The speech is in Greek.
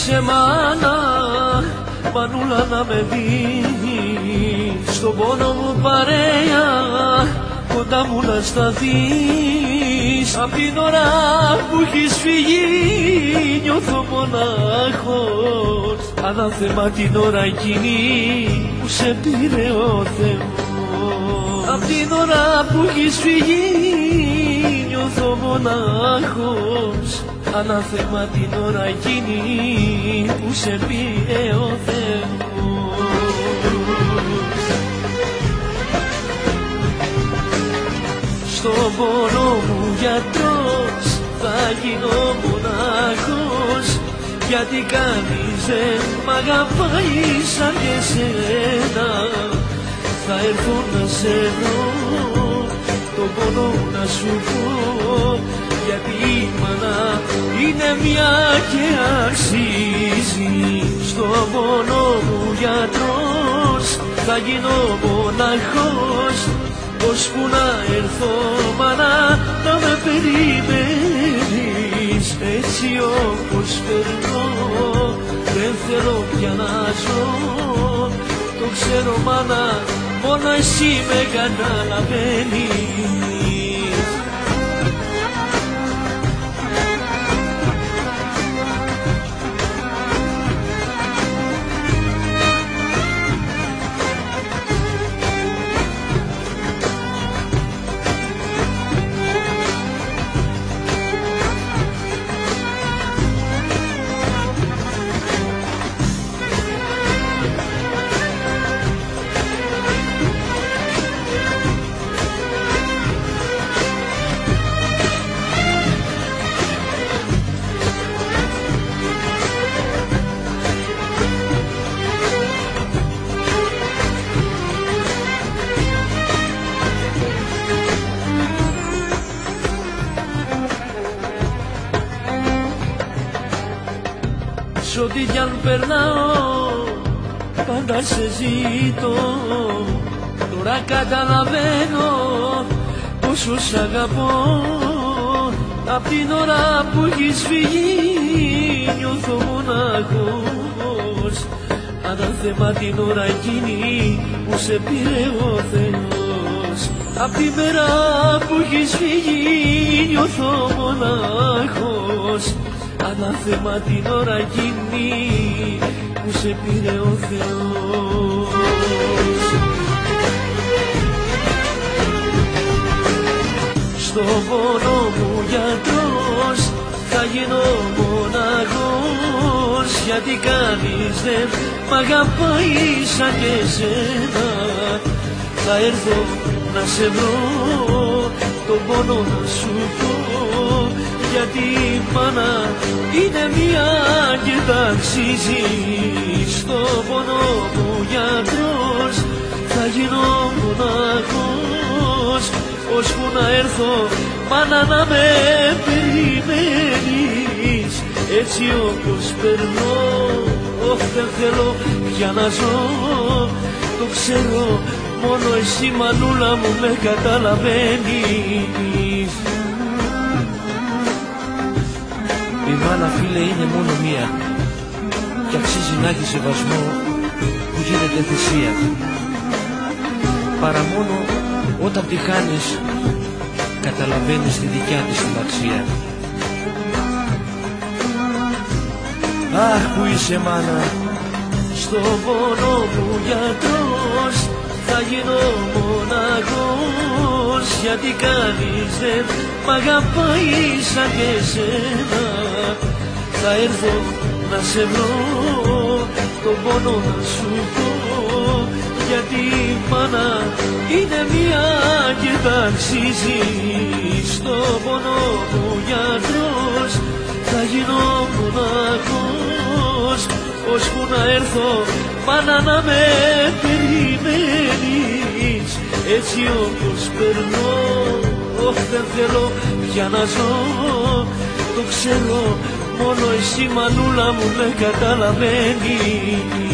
είσαι μάνα, μανούλα να με δεις, στον πόνο μου παρέα, κοντά μου να σταθείς. Απ' την ώρα που έχεις φύγει νιώθω μονάχος, ανάθεμα την ώρα εκείνη που σε πήρε ο Θεός. Απ' την ώρα που έχεις φύγει νιώθω μονάχος, ανάθεμα την ώρα εκείνη που σε πήρε ο Θεός. Στον πόνο μου γιατρός θα γίνω μονάχος, γιατί κανείς δεν μ' αγαπάει σαν και σένα. Θα έρθω να σε δω, τον πόνο να σου πω, γιατί η μάνα είναι μια και αξίζει. Στον πόνο μου γιατρός θα γίνω μοναχός, ώσπου να έρθω μάνα να με περιμένεις. Έτσι όπως περνώ δεν θέλω πια να ζω, το ξέρω μάνα, μόνο εσύ με καταλαβαίνεις. Σ' ό,τι κι αν περνάω πάντα σε ζήτω, τώρα καταλαβαίνω πόσο σ' αγαπώ. Απ' την ώρα που έχεις φύγει νιώθω μονάχος, ανάθεμα την ώρα εκείνη που σε πήρε ο Θεός. Απ' τη μέρα που έχεις φύγει νιώθω μονάχος, ανάθεμα την ώρα εκείνη που σε πήρε ο Θεός. Στον πόνο μου γιατρός θα γίνω μοναχός, γιατί κανείς δεν μ' αγαπάει σαν και εσένα. Θα έρθω να σε βρω, τον πόνο να σου πω, γιατί η μάνα είναι μια και τ' αξίζει. Στον πόνο μου γιατρός θα γίνω μοναχός, ώσπου να έρθω μάνα να με περιμένεις. Έτσι όπως περνώ δεν θέλω πια να ζω, το ξέρω μόνο εσύ μανούλα μου με καταλαβαίνεις. Η μάνα φίλε είναι μόνο μία και αξίζει να έχει σεβασμό που γίνεται θυσία, παρά μόνο όταν τη χάνεις καταλαβαίνεις τη δικιά της την αξία. Αχ που είσαι μάνα, στον πόνο μου γιατρός θα γίνω μοναχός, γιατί κανείς δεν μ' αγαπάει σαν και εσένα. Θα έρθω να σε βρω, τον πόνο να σου πω, γιατί η μάνα είναι μια και τ' αξίζει. Στον πόνο μου γιατρός θα γίνω μοναχός, ώσπου να έρθω μάνα να με περιμένεις. Έτσι όπως περνώ δεν θέλω πια να ζω, το ξέρω μόνο εσύ μανούλα μου με καταλαβαίνεις.